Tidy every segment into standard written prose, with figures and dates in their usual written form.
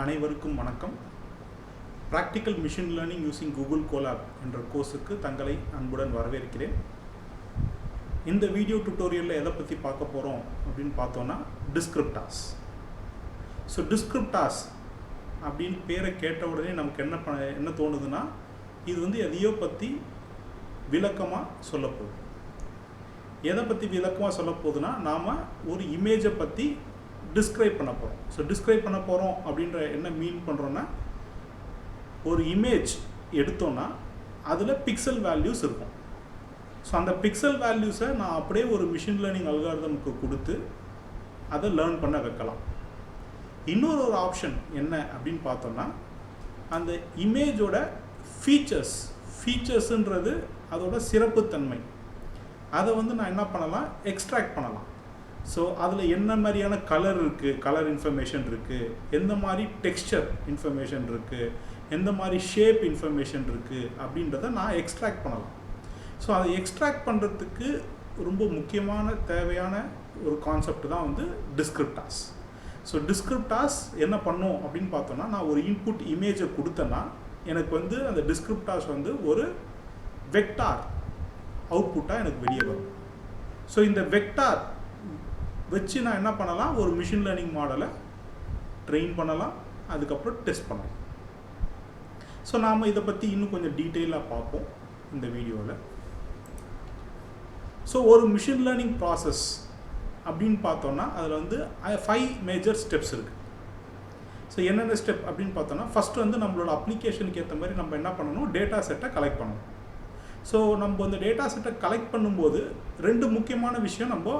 அனைவருக்கும் வணக்கம். Practical machine learning using Google collab என்ற கோர்ஸுக்கு தங்களை அன்புடன் வரவேற்கிறேன். இந்த வீடியோ டுட்டோரியலில் எதை பற்றி பார்க்க போகிறோம் அப்படின்னு பார்த்தோன்னா டிஸ்கிரிப்டார்ஸ். ஸோ டிஸ்கிரிப்டார்ஸ் அப்படின்னு பேரை கேட்ட உடனே நமக்கு என்ன தோணுதுன்னா, இது எதையோ பற்றி விளக்கமாக சொல்லப்போகுது. எதை பற்றி விளக்கமாக சொல்ல போகுதுன்னா, நாம் ஒரு இமேஜை பற்றி டிஸ்கிரைப் பண்ண போகிறோம். ஸோ டிஸ்கிரைப் பண்ண போகிறோம் அப்படின்ற என்ன மீன் பண்ணுறோன்னா, ஒரு இமேஜ் எடுத்தோன்னா அதில் பிக்சல் வேல்யூஸ் இருக்கும். ஸோ அந்த பிக்சல் வேல்யூஸை நான் அப்படியே ஒரு மிஷின் லேர்னிங் அல்காரிதமுக்கு கொடுத்து அதை லேர்ன் பண்ண வைக்கலாம். இன்னொரு ஆப்ஷன் என்ன அப்படின்னு பார்த்தோன்னா, அந்த இமேஜோட ஃபீச்சர்ஸுன்றது அதோட சிறப்புத்தன்மை, அதை நான் என்ன பண்ணலாம், எக்ஸ்ட்ராக்ட் பண்ணலாம். ஸோ அதில் என்ன மாதிரியான கலர் இருக்குது, கலர் இன்ஃபர்மேஷன் இருக்குது, எந்த மாதிரி டெக்ஸ்சர் இன்ஃபர்மேஷன் இருக்குது, எந்த மாதிரி ஷேப் இன்ஃபர்மேஷன் இருக்குது அப்படின்றத நான் எக்ஸ்ட்ராக்ட் பண்ணலாம். ஸோ அதை எக்ஸ்ட்ராக்ட் பண்ணுறதுக்கு ரொம்ப முக்கியமான தேவையான ஒரு கான்செப்ட் தான் டிஸ்கிரிப்டார்ஸ். ஸோ டிஸ்கிரிப்டார்ஸ் என்ன பண்ணும் அப்படின்னு பார்த்தோன்னா, நான் ஒரு இன்புட் இமேஜை கொடுத்தேன்னா எனக்கு அந்த டிஸ்கிரிப்டார்ஸ் ஒரு வெக்டார் அவுட்புட்டாக எனக்கு வெளியே வரும். ஸோ இந்த வெக்டார் வச்சு நான் என்ன பண்ணலாம், ஒரு மிஷின் லேர்னிங் மாடலை ட்ரெயின் பண்ணலாம், அதுக்கப்புறம் டெஸ்ட் பண்ணலாம். ஸோ நாம் இதை பற்றி இன்னும் கொஞ்சம் டீட்டெயிலாக பார்ப்போம் இந்த வீடியோவில். ஸோ ஒரு மிஷின் லேர்னிங் ப்ராசஸ் அப்படின்னு பார்த்தோன்னா அதில் 5 மேஜர் ஸ்டெப்ஸ் இருக்குது. ஸோ என்னென்ன ஸ்டெப் அப்படின்னு பார்த்தோன்னா, ஃபஸ்ட்டு நம்மளோட அப்ளிகேஷனுக்கு ஏற்ற மாதிரி நம்ம என்ன பண்ணணும், டேட்டா செட்டை கலெக்ட் பண்ணணும். ஸோ நம்ம அந்த டேட்டா செட்டை கலெக்ட் பண்ணும்போது 2 முக்கியமான விஷயம் நம்ம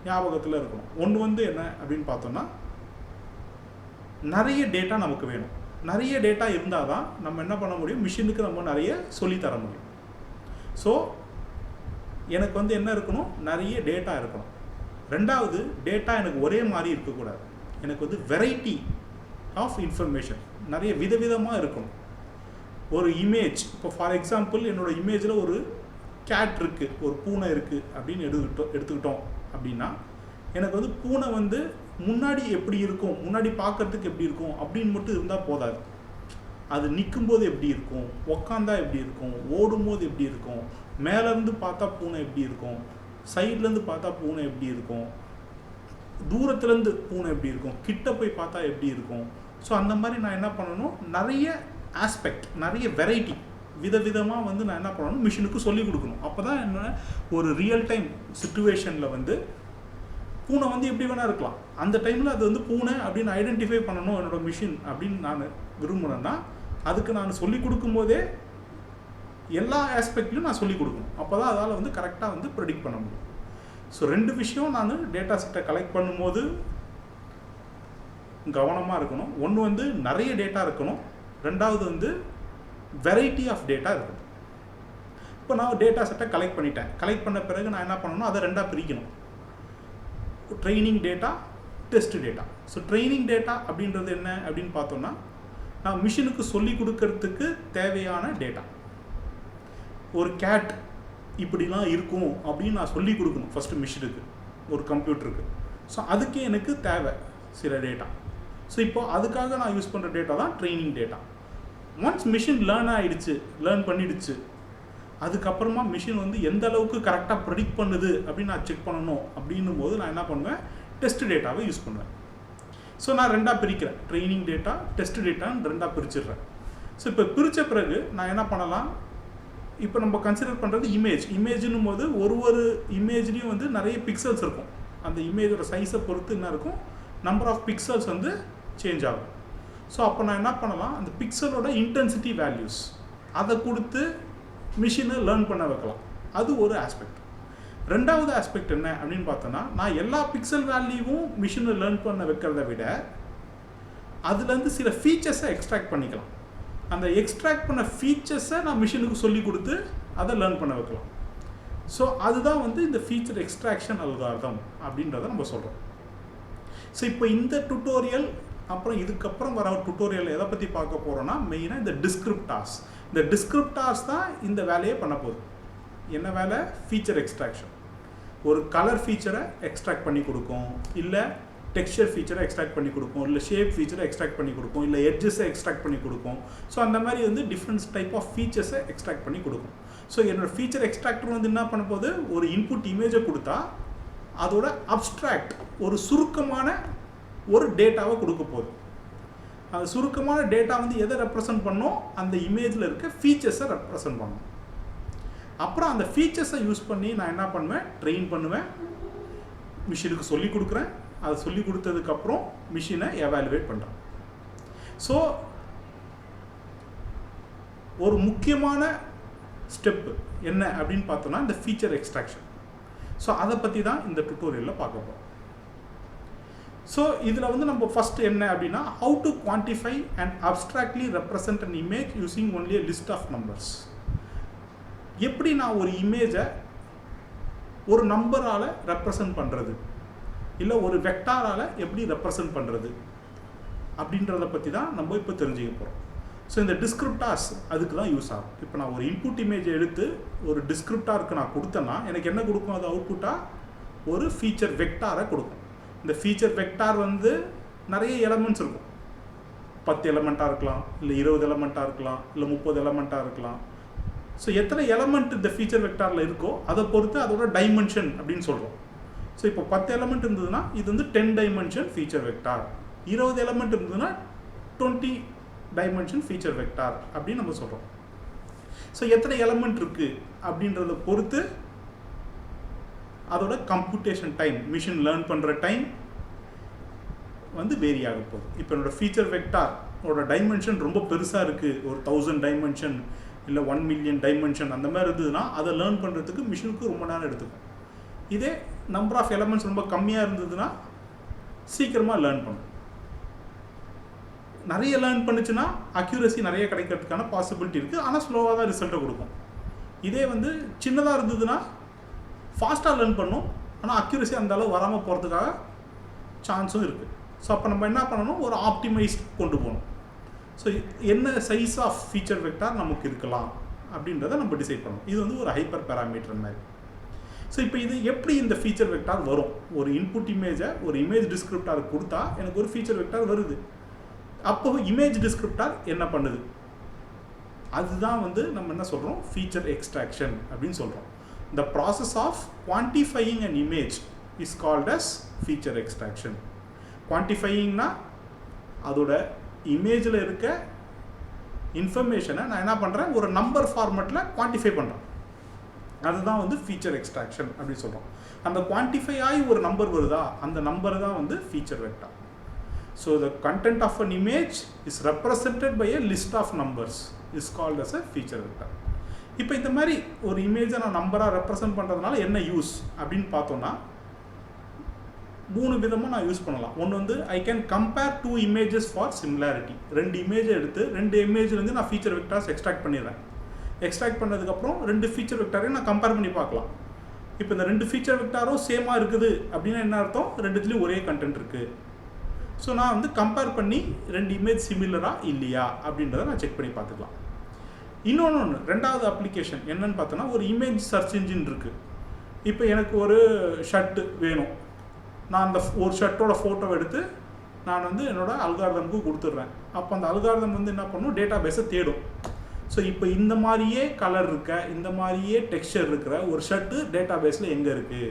ஞாபகத்தில் இருக்கணும். ஒன்று என்ன அப்படின்னு பார்த்தோன்னா, நிறைய டேட்டா நமக்கு வேணும். நிறைய டேட்டா இருந்தால் தான் நம்ம என்ன பண்ண முடியும், மிஷினுக்கு நம்ம நிறைய சொல்லித்தர முடியும். ஸோ எனக்கு என்ன இருக்கணும், நிறைய டேட்டா இருக்கணும். ரெண்டாவது, டேட்டா எனக்கு ஒரே மாதிரி இருக்கக்கூடாது. எனக்கு வெரைட்டி ஆஃப் இன்ஃபர்மேஷன் நிறைய விதவிதமாக இருக்கணும். ஒரு இமேஜ், இப்போ ஃபார் எக்ஸாம்பிள் என்னோடய இமேஜில் ஒரு கேட் இருக்குது, ஒரு பூனை இருக்குது அப்படின்னு எடுத்துக்கிட்டோம் அப்படின்னா, எனக்கு பூனை முன்னாடி எப்படி இருக்கும், முன்னாடி பார்க்கறதுக்கு எப்படி இருக்கும் அப்படின்னு மட்டும் இருந்தால் போதாது. அது நிற்கும்போது எப்படி இருக்கும், உக்காந்தா எப்படி இருக்கும், ஓடும்போது எப்படி இருக்கும், மேலேருந்து பார்த்தா பூனை எப்படி இருக்கும், சைட்லேருந்து பார்த்தா பூனை எப்படி இருக்கும், தூரத்துலேருந்து பூனை எப்படி இருக்கும், கிட்ட போய் பார்த்தா எப்படி இருக்கும். ஸோ அந்த மாதிரி நான் என்ன பண்ணணும், நிறைய ஆஸ்பெக்ட், நிறைய வெரைட்டி விதவிதமாக நான் என்ன பண்ணணும், மிஷினுக்கு சொல்லிக் கொடுக்கணும். அப்போ தான் என்ன, ஒரு ரியல் டைம் சுச்சுவேஷனில் பூனை எப்படி வேணால் இருக்கலாம். அந்த டைமில் அது பூனை அப்படின்னு ஐடென்டிஃபை பண்ணணும் என்னோடய மிஷின் அப்படின்னு நான் விரும்புகிறேன்னா, அதுக்கு நான் சொல்லிக் கொடுக்கும்போதே எல்லா ஆஸ்பெக்ட்லையும் நான் சொல்லிக் கொடுக்கணும். அப்போ தான் அதால் கரெக்டாக ப்ரெடிக்ட் பண்ண முடியும். ஸோ 2 விஷயம் நான் டேட்டா செட்டை கலெக்ட் பண்ணும்போது கவனமாக இருக்கணும். ஒன்று நிறைய டேட்டா இருக்கணும், ரெண்டாவது வெரைட்டி ஆஃப் டேட்டா இருக்கணும். இப்போ நான் டேட்டா செட்டை கலெக்ட் பண்ணிட்டேன். கலெக்ட் பண்ண பிறகு நான் என்ன பண்ணணும், அதை 2ஆக பிரிக்கணும். Training data, test data. So training data அப்படின்றது என்ன அப்படின்னு பார்த்தோன்னா, நான் மிஷினுக்கு சொல்லிக் கொடுக்கறதுக்கு தேவையான டேட்டா. ஒரு கேட் இப்படிலாம் இருக்கும் அப்படின்னு நான் சொல்லிக் கொடுக்கணும் ஃபஸ்ட்டு மிஷினுக்கு, ஒரு கம்ப்யூட்டருக்கு. ஸோ அதுக்கே எனக்கு தேவை சில டேட்டா. ஸோ இப்போ அதுக்காக நான் யூஸ் பண்ணுற டேட்டா தான் training data. Once machine learn பண்ணிடுச்சு, அதுக்கப்புறமா மிஷின் எந்த அளவுக்கு கரெக்டாக ப்ரெடிக்ட் பண்ணுது அப்படின்னு நான் செக் பண்ணணும். அப்படின்னும் போது நான் என்ன பண்ணுவேன், டெஸ்ட் டேட்டாவை யூஸ் பண்ணுவேன். ஸோ நான் 2ஆக பிரிக்கிறேன், ட்ரைனிங் டேட்டா, டெஸ்ட் டேட்டான்னு 2ஆக பிரிச்சிடுறேன். ஸோ இப்போ பிரித்த பிறகு நான் என்ன பண்ணலாம், இப்போ நம்ம கன்சிடர் பண்ணுறது இமேஜ்னும் போது ஒரு இமேஜ்லேயும் நிறைய பிக்சல்ஸ் இருக்கும். அந்த இமேஜோட சைஸை பொறுத்து என்ன இருக்கும், நம்பர் ஆஃப் பிக்சல்ஸ் சேஞ்ச் ஆகும். ஸோ அப்போ நான் என்ன பண்ணலாம், அந்த பிக்சலோட இன்டென்சிட்டி வேல்யூஸ் அதை கொடுத்து மிஷினை லேர்ன் பண்ண வைக்கலாம். அது ஒரு ஆஸ்பெக்ட். ரெண்டாவது ஆஸ்பெக்ட் என்ன அப்படின்னு பார்த்தோன்னா, நான் எல்லா பிக்சல் வேல்யூவும் மிஷினை லேர்ன் பண்ண வைக்கிறத விட அதுலேருந்து சில ஃபீச்சர்ஸை எக்ஸ்ட்ராக்ட் பண்ணிக்கலாம். அந்த எக்ஸ்ட்ராக்ட் பண்ண ஃபீச்சர்ஸை நான் மிஷினுக்கு சொல்லி கொடுத்து அதை லேர்ன் பண்ண வைக்கலாம். ஸோ அதுதான் இந்த ஃபீச்சர் எக்ஸ்ட்ராக்ஷன் அல்காரிதம் அப்படின்றத நம்ம சொல்கிறோம். ஸோ இப்போ இந்த டுட்டோரியல் அப்புறம் இதுக்கப்புறம் வர டுட்டோரியல் எதை பற்றி பார்க்க போகிறோன்னா, மெயினாக இந்த டிஸ்கிரிப்டார்ஸ். இந்த டிஸ்கிரிப்டார்ஸ் தான் இந்த வேலையை பண்ண போகுது. என்ன வேலை, ஃபீச்சர் எக்ஸ்ட்ராக்ஷன். ஒரு கலர் ஃபீச்சரை எக்ஸ்ட்ராக்ட் பண்ணி கொடுக்கும், இல்லை டெக்ஸ்சர் ஃபீச்சரை எக்ஸ்ட்ராக்ட் பண்ணி கொடுக்கும், இல்லை ஷேப் ஃபீச்சரை எக்ஸ்ட்ராக்ட் பண்ணி கொடுக்கும், இல்லை எட்ஜஸை எக்ஸ்ட்ராக்ட் பண்ணி கொடுக்கும். ஸோ அந்த மாதிரி வந்து டிஃப்ரெண்ட் டைப் ஆஃப் ஃபீச்சர்ஸை எக்ஸ்ட்ராக்ட் பண்ணி கொடுக்கும். ஸோ என்னோடய ஃபீச்சர் எக்ஸ்ட்ராக்டர் வந்து என்ன பண்ண போது, ஒரு இன்புட் இமேஜை கொடுத்தா அதோட அப்ஸ்ட்ராக்ட் ஒரு சுருக்கமான ஒரு டேட்டாவை கொடுக்க போகுது. அந்த சுருக்கமான டேட்டா வந்து எதை ரெப்ரசன்ட் பண்ணோம், அந்த இமேஜில் இருக்க ஃபீச்சர்ஸை ரெப்ரசன்ட் பண்ணும். அப்புறம் அந்த ஃபீச்சர்ஸை யூஸ் பண்ணி நான் என்ன பண்ணுவேன், ட்ரெயின் பண்ணுவேன், மிஷினுக்கு சொல்லி கொடுக்குறேன். அதை சொல்லி கொடுத்ததுக்கப்புறம் மிஷினை எவாலுவேட் பண்ணுறேன். ஸோ ஒரு முக்கியமான ஸ்டெப்பு என்ன அப்படின்னு பார்த்தோன்னா இந்த ஃபீச்சர் எக்ஸ்ட்ராக்ஷன். ஸோ அதை பற்றி தான் இந்த டுட்டோரியலில் பார்க்க போகிறோம். ஸோ இதில் வந்து நம்ம ஃபஸ்ட் என்ன அப்படின்னா, how to quantify and abstractly represent an image using only a list of numbers. எப்படி நான் ஒரு இமேஜை ஒரு நம்பரால் ரெப்ரசன்ட் பண்ணுறது, இல்லை ஒரு வெக்டாரால் எப்படி ரெப்ரசன்ட் பண்ணுறது அப்படின்றத பற்றி தான் நம்ம இப்போ தெரிஞ்சுக்க போகிறோம். ஸோ இந்த டிஸ்கிரிப்டார்ஸ் அதுக்கு தான் யூஸ் ஆகும். இப்போ நான் ஒரு இன்புட் இமேஜை எடுத்து ஒரு டிஸ்கிரிப்டாருக்கு நான் கொடுத்தேன்னா எனக்கு என்ன கொடுக்கும், அது அவுட்புட்டாக ஒரு ஃபீச்சர் வெக்டாரை கொடுக்கும். இந்த ஃபீச்சர் வெக்டார் வந்து நிறைய எலமெண்ட்ஸ் இருக்கும். 10 எலமெண்ட்டாக இருக்கலாம், இல்லை 20 எலமெண்ட்டாக இருக்கலாம், இல்லை 30 எலமெண்ட்டாக இருக்கலாம். ஸோ எத்தனை எலமெண்ட் இந்த ஃபீச்சர் வெக்டாரில் இருக்கோ அதை பொறுத்து அதோட டைமென்ஷன் அப்படின்னு சொல்கிறோம். ஸோ இப்போ 10 எலமெண்ட் இருந்ததுன்னா இது வந்து 10 டைமென்ஷன் ஃபீச்சர் வெக்டார். 20 எலமெண்ட் இருந்ததுன்னா 20 டைமென்ஷன் ஃபீச்சர் வெக்டார் அப்படின்னு நம்ம சொல்கிறோம். ஸோ எத்தனை எலமெண்ட் இருக்குது அப்படின்றத பொறுத்து அதோட கம்ப்யூட்டேஷன் டைம், மிஷின் லேர்ன் பண்ணுற டைம் வந்து வேரி ஆக போகுது. இப்போ என்னோடய ஃபீச்சர் வெக்டாரோட டைமென்ஷன் ரொம்ப பெருசாக இருக்குது, ஒரு 1000 டைமென்ஷன் இல்லை 1 மில்லியன் டைமென்ஷன் அந்த மாதிரி இருந்ததுன்னா அதை லேர்ன் பண்ணுறதுக்கு மிஷினுக்கு ரொம்ப நேரம் எடுத்துக்கும். இதே நம்பர் ஆஃப் எலமெண்ட்ஸ் ரொம்ப கம்மியாக இருந்ததுன்னா சீக்கிரமாக லேர்ன் பண்ணும். நிறைய லேர்ன் பண்ணுச்சுன்னா அக்யூரசி நிறைய கிடைக்கிறதுக்கான பாசிபிலிட்டி இருக்குது, ஆனால் ஸ்லோவாக தான் ரிசல்ட்டை கொடுக்கும். இதே வந்து சின்னதாக இருந்ததுன்னா ஃபாஸ்ட்டாக லேர்ன் பண்ணும், ஆனால் அக்யூரசி அந்த அளவு வராமல் போகிறதுக்காக சான்ஸும் இருக்குது. ஸோ அப்போ நம்ம என்ன பண்ணணும், ஒரு ஆப்டிமைஸ்ட் கொண்டு போகணும். ஸோ என்ன சைஸ் ஆஃப் ஃபீச்சர் வெக்டார் நமக்கு இருக்கலாம் அப்படின்றத நம்ம டிசைட் பண்ணணும். இது வந்து ஒரு ஹைப்பர் பேராமீட்டர் மாதிரி. ஸோ இப்போ இது எப்படி இந்த ஃபீச்சர் வெக்டார் வரும், ஒரு இன்புட் இமேஜை ஒரு இமேஜ் டிஸ்கிரிப்டாருக்கு கொடுத்தா எனக்கு ஒரு ஃபீச்சர் வெக்டார் வருது. அப்போ இமேஜ் டிஸ்கிரிப்டார் என்ன பண்ணுது, அதுதான் வந்து நம்ம என்ன சொல்கிறோம், ஃபீச்சர் எக்ஸ்ட்ராக்ஷன் அப்படின்னு சொல்கிறோம். The process of quantifying an image is called as feature extraction. Quantifyingனா அதோட இமேஜில் இருக்க இன்ஃபர்மேஷனை நான் என்ன பண்ணுறேன், ஒரு நம்பர் ஃபார்மெட்டில் குவான்டிஃபை பண்ணுறேன். அதுதான் வந்து ஃபீச்சர் எக்ஸ்ட்ராக்ஷன் அப்படின்னு சொல்கிறோம். அந்த குவான்டிஃபை ஆகி ஒரு நம்பர் வருதா, அந்த நம்பர் தான் வந்து feature vector. So the content of an image is represented by a list of numbers is called as a feature vector. இப்போ இந்த மாதிரி ஒரு இமேஜை நான் நம்பராக ரெப்ரசன்ட் பண்ணுறதுனால என்ன யூஸ் அப்படின்னு பார்த்தோன்னா 3 விதமாக நான் யூஸ் பண்ணலாம். ஒன்று வந்து I can compare 2 images for similarity. 2 இமேஜை எடுத்து 2 இமேஜ்லேருந்து நான் ஃபீச்சர் வெக்டார்ஸ் எக்ஸ்ட்ராக்ட் பண்ணிடுறேன். எக்ஸ்ட்ராக்ட் பண்ணதுக்கப்புறம் 2 ஃபீச்சர் வெக்டாரையும் நான் கம்பேர் பண்ணி பார்க்கலாம். இப்போ இந்த 2 ஃபீச்சர் வெக்டாரும் சேமாக இருக்குது அப்படின்னா என்ன அர்த்தம், 2த்துலேயும் ஒரே கண்டென்ட் இருக்குது. ஸோ நான் வந்து கம்பேர் பண்ணி 2 இமேஜ் சிமிலராக இல்லையா அப்படின்றத நான் செக் பண்ணி பார்த்துக்கலாம். இன்னொன்று ரெண்டாவது அப்ளிகேஷன் என்னன்னு பார்த்தோன்னா, ஒரு இமேஜ் சர்ச் இன்ஜின் இருக்குது. இப்போ எனக்கு ஒரு ஷர்ட்டு வேணும், நான் அந்த ஒரு ஷர்ட்டோட ஃபோட்டோவை எடுத்து நான் வந்து என்னோடய அல்காரிதமுக்கு கொடுத்துட்றேன். அப்போ அந்த அல்காரிதம் வந்து என்ன பண்ணும், டேட்டா பேஸை தேடும். ஸோ இப்போ இந்த மாதிரியே கலர் இருக்க, இந்த மாதிரியே டெக்ஸ்சர் இருக்கிற ஒரு ஷர்ட்டு டேட்டா பேஸில் எங்கே இருக்குது,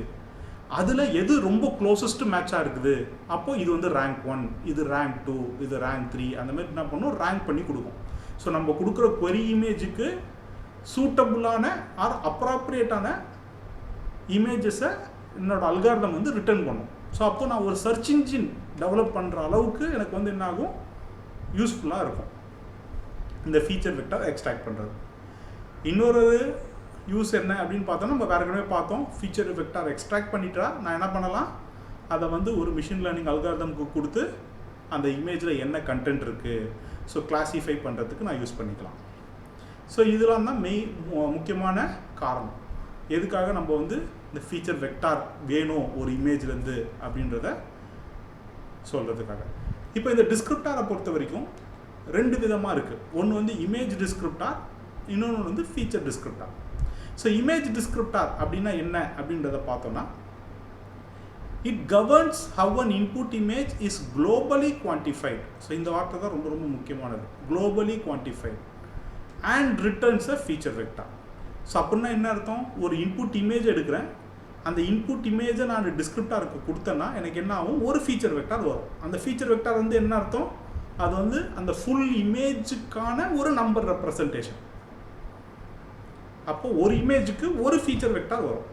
அதில் எது ரொம்ப க்ளோசஸ்ட் மேட்சாக இருக்குது, அப்போது இது வந்து ரேங்க் 1, இது ரேங்க் 2, இது ரேங்க் 3, அந்த மாதிரி என்ன பண்ணும், ரேங்க் பண்ணி கொடுக்கும். ஸோ நம்ம கொடுக்குற query இமேஜுக்கு சூட்டபுளான ஆர் அப்ராப்ரியேட்டான இமேஜஸை என்னோடய அல்காரிதம் வந்து ரிட்டர்ன் பண்ணும். ஸோ அப்போ நான் ஒரு சர்ச் இன்ஜின் டெவலப் பண்ணுற அளவுக்கு எனக்கு வந்து என்ன ஆகும், யூஸ்ஃபுல்லாக இருக்கும் இந்த ஃபீச்சர் வெக்டார் எக்ஸ்ட்ராக்ட் பண்ணுறது. இன்னொரு யூஸ் என்ன அப்படின்னு பார்த்தோன்னா, நம்ம வேறு பார்த்தோம், ஃபீச்சர் வெக்டார் எக்ஸ்ட்ராக்ட் பண்ணிட்டா நான் என்ன பண்ணலாம், அதை வந்து ஒரு மிஷின் லேர்னிங் அல்காரிதமுக்கு கொடுத்து அந்த இமேஜில் என்ன கண்டென்ட் இருக்குது ஸோ கிளாஸிஃபை பண்ணுறதுக்கு நான் யூஸ் பண்ணிக்கலாம். ஸோ இதெல்லாம் தான் முக்கியமான காரணம் எதுக்காக நம்ம வந்து இந்த ஃபீச்சர் வெக்டார் வேணும் ஒரு இமேஜ்லேருந்து அப்படின்றத சொல்கிறதுக்காக. இப்போ இந்த டிஸ்கிரிப்டாரை பொறுத்த வரைக்கும் 2 விதமாக இருக்குது. ஒன்று வந்து இமேஜ் டிஸ்கிரிப்டார், இன்னொன்று வந்து feature descriptor. So image descriptor அப்படின்னா என்ன அப்படின்றத பார்த்தோன்னா, It governs how an input image is globally quantified. So இந்த வார்த்தை தான் ரொம்ப ரொம்ப முக்கியமானது. globally quantified and returns a feature vector. So அப்படின்னா என்ன அர்த்தம்? ஒரு இன்புட் இமேஜ் எடுக்கிறேன், அந்த இன்புட் இமேஜை நான் டிஸ்கிரிப்டாருக்கு கொடுத்தேன்னா எனக்கு என்ன ஆகும்? ஒரு ஃபீச்சர் வெக்டார் வரும். அந்த ஃபீச்சர் வெக்டார் வந்து என்ன அர்த்தம்? அது வந்து அந்த ஃபுல் இமேஜுக்கான ஒரு நம்பர் ரெப்ரசன்டேஷன். அப்போ ஒரு இமேஜுக்கு ஒரு ஃபீச்சர் வெக்டார் வரும்.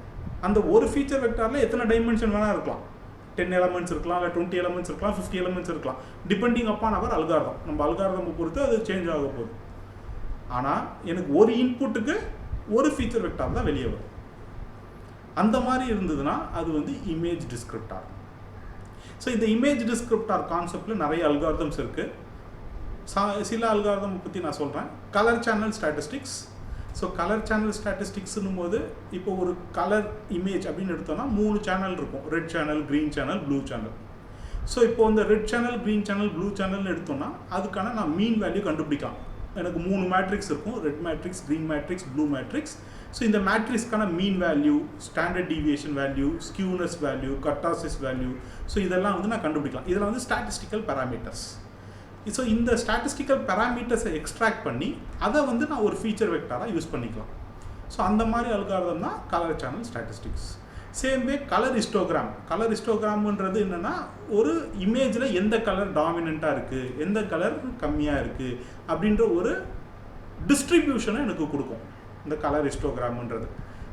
அந்த ஒரு ஃபீச்சர் வெக்டாரில் எத்தனை டைமென்ஷன் வேணால் இருக்கலாம். 10 எலமெண்ட்ஸ் இருக்கலாம், இல்லை 20 எலமெண்ட்ஸ் இருக்கலாம், 50 எலமெண்ட்ஸ் இருக்கலாம். டிபெண்டிங் அப்பான் அவர் அல்காரிதம். நம்ம அல்காரிதம் பொறுத்து அது சேஞ்ச் ஆக போகுது. ஆனால் எனக்கு ஒரு இன்புட்டுக்கு ஒரு ஃபீச்சர் வெக்டார் தான் வெளியே வரும். அந்த மாதிரி இருந்ததுன்னா அது வந்து இமேஜ் டிஸ்கிரிப்டார். ஸோ இந்த இமேஜ் டிஸ்கிரிப்டார் கான்செப்டில் நிறைய அல்காரிதம்ஸ் இருக்குது. சில அல்காரிதம் பற்றி நான் சொல்கிறேன். Colour channel statistics. So colour channel ஸ்டாட்டிஸ்டிக்ஸ்னும் போது இப்போ ஒரு கலர் இமேஜ் அப்படின்னு எடுத்தோம்னா 3 சேனல் இருக்கும். Red channel, green channel, blue channel. So இப்போ இந்த red channel, green channel, blue சேனல்னு எடுத்தோம்னா அதுக்கான நான் மீன் வேல்யூ கண்டுபிடிக்கலாம். எனக்கு 3 மேட்ரிக்ஸ் இருக்கும். Red matrix, green matrix, blue matrix. So இந்த மேட்ரிக்ஸ்க்கான mean value, standard deviation value, skewness value, kurtosis value, so இதெல்லாம் வந்து நான் கண்டுபிடிக்கலாம். இதெல்லாம் வந்து ஸ்டாட்டிஸ்டிக்கல் பேராமீட்டர்ஸ். ஸோ இந்த ஸ்டாட்டிஸ்டிக்கல் பேராமீட்டர்ஸை எக்ஸ்ட்ராக்ட் பண்ணி அதை வந்து நான் ஒரு ஃபீச்சர் வெக்டாராக யூஸ் பண்ணிக்கலாம். ஸோ அந்த மாதிரி அல்காரிதம் தான் colour channel statistics. Same way colour histogram. Colour ஹிஸ்டோகிராம்ன்றது என்னென்னா ஒரு இமேஜில் எந்த கலர் டாமினண்ட்டாக இருக்குது, எந்த கலர் கம்மியாக இருக்குது அப்படின்ற ஒரு டிஸ்ட்ரிபியூஷனை எனக்கு கொடுக்கும் இந்த கலர் ஹிஸ்டோகிராம்ன்றது.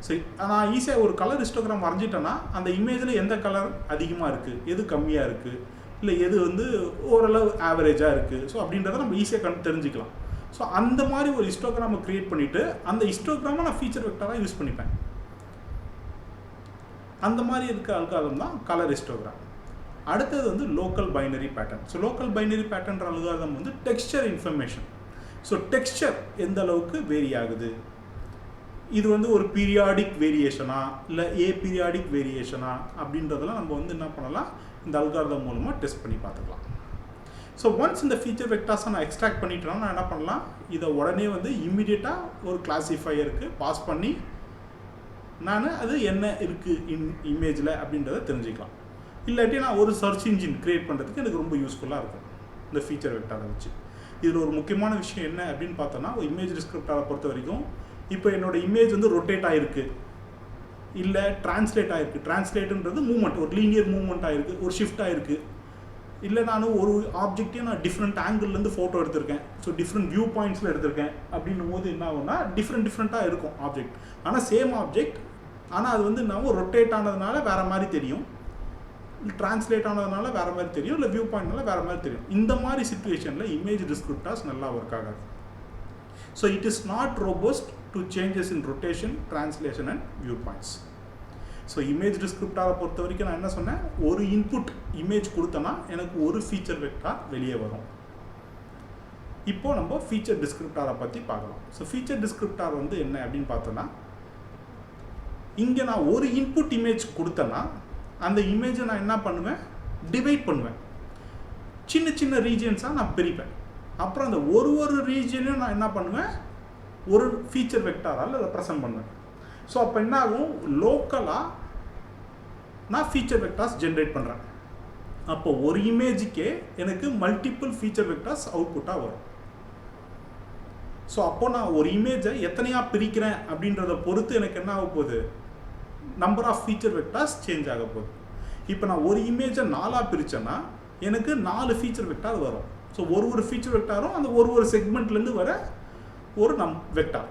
ஸோ நான் ஈஸியாக ஒரு கலர் ஹிஸ்டோகிராம் வரைஞ்சிட்டேன்னா அந்த இமேஜில் எந்த கலர் அதிகமாக இருக்குது, எது கம்மியாக இருக்குது, இல்லை எது வந்து ஓரளவு ஆவரேஜாக இருக்குது, ஸோ அப்படின்றத நம்ம ஈஸியாக தெரிஞ்சுக்கலாம். ஸோ அந்த மாதிரி ஒரு ஹிஸ்டோகிராமை க்ரியேட் பண்ணிவிட்டு அந்த ஹிஸ்டோகிராமை நான் ஃபீச்சர் வெக்டாராக யூஸ் பண்ணிப்பேன். அந்த மாதிரி இருக்க அல்காரிதம் தான் கலர் ஹிஸ்டோகிராம். அடுத்தது வந்து local binary pattern. So local binary பேட்டர்ன்ற அல்காரிதம் வந்து டெக்ஸ்சர் இன்ஃபர்மேஷன். ஸோ டெக்ஸ்சர் எந்த அளவுக்கு வேரி ஆகுது, இது வந்து ஒரு பீரியாடிக் வேரியேஷனா இல்லை பீரியாடிக் வேரியேஷனா அப்படின்றதெல்லாம் நம்ம வந்து என்ன பண்ணலாம், இந்த அல்காரிதம் மூலமாக டெஸ்ட் பண்ணி பார்த்துக்கலாம். ஸோ ஒன்ஸ் இந்த ஃபீச்சர் வெக்டார்ஸை நான் எக்ஸ்ட்ராக்ட் பண்ணிட்டேன்னா நான் என்ன பண்ணலாம், இதை உடனே வந்து இம்மிடியட்டாக ஒரு கிளாஸிஃபையருக்கு பாஸ் பண்ணி நான் அது என்ன இருக்குது இமேஜில் அப்படின்றத தெரிஞ்சுக்கலாம். இல்லாட்டி நான் ஒரு சர்ச் இன்ஜின் க்ரியேட் பண்ணுறதுக்கு எனக்கு ரொம்ப யூஸ்ஃபுல்லாக இருக்கும் இந்த ஃபீச்சர் வெக்டாரை வச்சு. இதில் ஒரு முக்கியமான விஷயம் என்ன அப்படின்னு பார்த்தோன்னா, இமேஜ் டிஸ்கிரிப்டாரை பொறுத்த வரைக்கும் இப்போ என்னோடய இமேஜ் வந்து ரொட்டேட் ஆகிருக்கு, இல்லை டிரான்ஸ்லேட் ஆகிருக்கு. டிரான்ஸ்லேட்டுன்றது மூவ்மெண்ட், ஒரு லீனியர் மூவ்மெண்ட் ஆகிருக்கு, ஒரு ஷிஃப்ட் ஆகிருக்கு. இல்லை நானும் ஒரு ஆப்ஜெக்டையும் நான் டிஃப்ரெண்ட் ஆங்கிள்லேருந்து ஃபோட்டோ எடுத்திருக்கேன், ஸோ டிஃப்ரெண்ட் வியூ பாயிண்ட்ஸில் எடுத்திருக்கேன் அப்படின்னும் போது என்ன ஆகும்னா டிஃப்ரெண்ட்டாக இருக்கும் ஆப்ஜெக்ட். ஆனால் சேம் ஆப்ஜெக்ட், ஆனால் அது வந்து நம்ம ரொட்டேட் ஆனதுனால வேறு மாதிரி தெரியும், டிரான்ஸ்லேட் ஆனதுனால வேறு மாதிரி தெரியும், இல்லை வியூ பாயிண்ட்னால வேறு மாதிரி தெரியும். இந்த மாதிரி சிச்சுவேஷனில் இமேஜ் டிஸ்கிரிப்டார்ஸ் நல்லா ஒர்க் ஆகாது. So it is not robust to changes in rotation, translation and view points. So image டிஸ்கிரிப்டாரை பொறுத்த வரைக்கும் நான் என்ன சொன்னேன், ஒரு இன்புட் இமேஜ் கொடுத்தேன்னா எனக்கு ஒரு ஃபீச்சர் வெக்டார் வெளியே வரும். இப்போது நம்ம ஃபீச்சர் டிஸ்கிரிப்டாரை பற்றி பார்க்கலாம். ஸோ ஃபீச்சர் டிஸ்கிரிப்டார் வந்து என்ன அப்படின்னு பார்த்தோன்னா, இங்கே நான் ஒரு இன்புட் இமேஜ் கொடுத்தேன்னா அந்த இமேஜை நான் என்ன பண்ணுவேன், டிவைட் பண்ணுவேன், சின்ன சின்ன ரீஜியன்ஸாக நான் பிரிப்பேன். அப்புறம் அந்த ஒரு ரீஜியனையும் நான் என்ன பண்ணுவேன், ஒரு ஃபீச்சர் வெக்டாரால் ரெப்ரசன்ட் பண்ணுவேன். ஸோ அப்போ என்ன ஆகும், லோக்கலாக நான் ஃபீச்சர் வெக்டார்ஸ் ஜென்ரேட் பண்ணுறேன். அப்போ ஒரு இமேஜுக்கே எனக்கு மல்டிபிள் ஃபீச்சர் வெக்டார்ஸ் அவுட்புட்டாக வரும். ஸோ அப்போ நான் ஒரு இமேஜை எத்தனையாக பிரிக்கிறேன் அப்படின்றத பொறுத்து எனக்கு என்ன ஆக போகுது, number of feature vectors change ஆக போகுது. இப்போ நான் ஒரு இமேஜை 4ஆக பிரித்தேன்னா எனக்கு 4 ஃபீச்சர் வெக்டார் வரும். ஸோ ஒரு ஃபீச்சர் வெக்டாரும் அந்த ஒரு செக்மெண்ட்லேருந்து வர ஒரு வெக்டார்.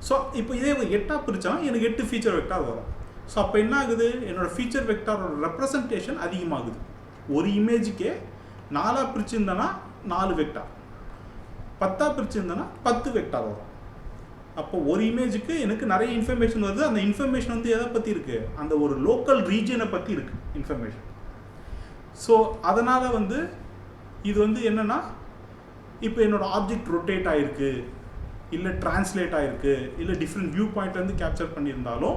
ஸோ இப்போ இதே 8ஆக பிரித்தோன்னா எனக்கு 8 ஃபீச்சர் வெக்டார் வரும். ஸோ அப்போ என்ன ஆகுது, என்னோடய ஃபீச்சர் வெக்டாரோட ரெப்ரசன்டேஷன் அதிகமாகுது. ஒரு இமேஜுக்கே 4ஆக பிரிச்சுருந்தேன்னா 4 வெக்டார், 10ஆக பிரிச்சுருந்தேன்னா 10 வெக்டார் வரும். அப்போ ஒரு இமேஜுக்கு எனக்கு நிறைய இன்ஃபர்மேஷன் வருது. அந்த இன்ஃபர்மேஷன் வந்து எதை பற்றி இருக்குது, அந்த ஒரு லோக்கல் ரீஜனை பற்றி இருக்குது இன்ஃபர்மேஷன். ஸோ அதனால் வந்து இது வந்து என்னென்னா, இப்போ என்னோடய ஆப்ஜெக்ட் ரொட்டேட் ஆகிருக்கு, இல்லை டிரான்ஸ்லேட் ஆகிருக்கு, இல்லை டிஃப்ரெண்ட் வியூ பாயிண்ட்லேருந்து கேப்சர் பண்ணியிருந்தாலும்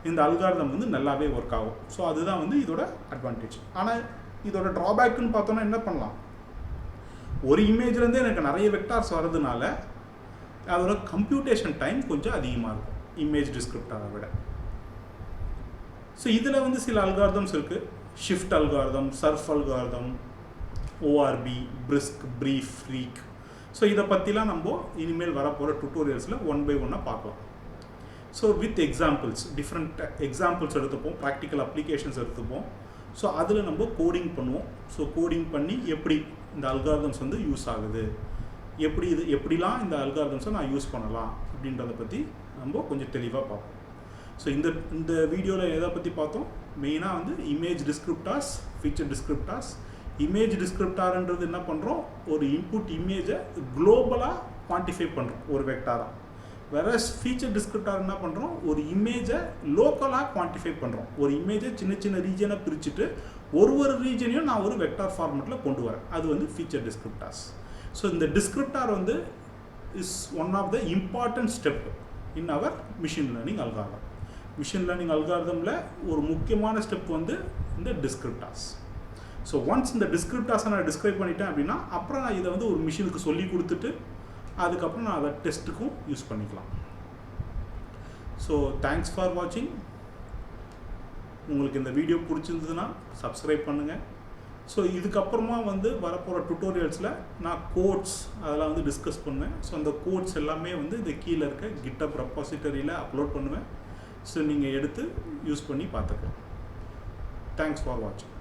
இந்த அல்காரிதம் வந்து நல்லாவே ஒர்க் ஆகும். ஸோ அதுதான் வந்து இதோட அட்வான்டேஜ். ஆனால் இதோட ட்ராபேக்குன்னு பார்த்தோன்னா என்ன பண்ணலாம், ஒரு இமேஜ்லேருந்தே எனக்கு நிறைய வெக்டார்ஸ் வர்றதுனால அதோட கம்ப்யூட்டேஷன் டைம் கொஞ்சம் அதிகமாக இருக்கும் இமேஜ் டிஸ்கிரிப்டாரை விட. ஸோ இதில் வந்து சில அல்காரிதம்ஸ் இருக்குது. SIFT algorithm, SURF algorithm, ORB, BRISK, BRIEF, ரீக். ஸோ இதை பற்றிலாம் நம்ம இனிமேல் வரப்போகிற டுட்டோரியல்ஸில் ஒன் பை ஒன்னாக பார்க்கலாம். So with examples, different examples எடுத்துப்போம், ப்ராக்டிக்கல் அப்ளிகேஷன்ஸ் எடுத்துப்போம். ஸோ அதில் நம்ம கோடிங் பண்ணுவோம். ஸோ கோடிங் பண்ணி எப்படி இந்த அல்காரிதம்ஸ் வந்து யூஸ் ஆகுது, எப்படிலாம் இந்த அல்காரிதம்ஸை நான் யூஸ் பண்ணலாம் அப்படின்றத பற்றி நம்ம கொஞ்சம் தெளிவாக பார்ப்போம். ஸோ இந்த வீடியோவில் எதை பற்றி பார்த்தோம், மெயினாக வந்து இமேஜ் டிஸ்கிரிப்டார்ஸ், ஃபீச்சர் டிஸ்கிரிப்டார்ஸ். இமேஜ் டிஸ்கிரிப்டார்ன்றது என்ன பண்ணுறோம், ஒரு இன்புட் இமேஜை குளோபலாக குவான்டிஃபை பண்ணுறோம் ஒரு வெக்டாராக. வேற ஃபீச்சர் டிஸ்கிரிப்டார் என்ன பண்ணுறோம், ஒரு இமேஜை லோக்கலாக குவான்டிஃபை பண்ணுறோம். ஒரு இமேஜை சின்ன சின்ன ரீஜனை பிரிச்சுட்டு ஒரு ரீஜனையும் நான் ஒரு வெக்டார் ஃபார்மெட்டில் கொண்டு வரேன். அது வந்து ஃபீச்சர் டிஸ்கிரிப்டார்ஸ். ஸோ இந்த டிஸ்கிரிப்டார் வந்து is one of the important step in our machine learning algorithm. Machine learning அல்காரிதமில் ஒரு முக்கியமான ஸ்டெப் வந்து இந்த டிஸ்கிரிப்டார்ஸ். ஸோ ஒன்ஸ் இந்த டிஸ்கிரிப்டார்ஸை நான் டிஸ்கிரைப் பண்ணிட்டேன் அப்படின்னா அப்புறம் நான் இதை வந்து ஒரு மிஷினுக்கு சொல்லி கொடுத்துட்டு அதுக்கப்புறம் நான் அதை டெஸ்ட்டுக்கும் யூஸ் பண்ணிக்கலாம். ஸோ தேங்க்ஸ் ஃபார் வாட்சிங். உங்களுக்கு இந்த வீடியோ பிடிச்சிருந்ததுன்னா சப்ஸ்கிரைப் பண்ணுங்கள். ஸோ இதுக்கப்புறமா வந்து வரப்போகிற டுட்டோரியல்ஸில் நான் கோட்ஸ் அதெல்லாம் வந்து டிஸ்கஸ் பண்ணுவேன். ஸோ அந்த கோட்ஸ் எல்லாமே வந்து இந்த கீழே இருக்க கிட்டப் ரெபாசிட்டரியில் அப்லோட் பண்ணுவேன். ஸோ நீங்கள் எடுத்து யூஸ் பண்ணி பார்த்துக்கலாம். தேங்க்ஸ் ஃபார் வாட்சிங்.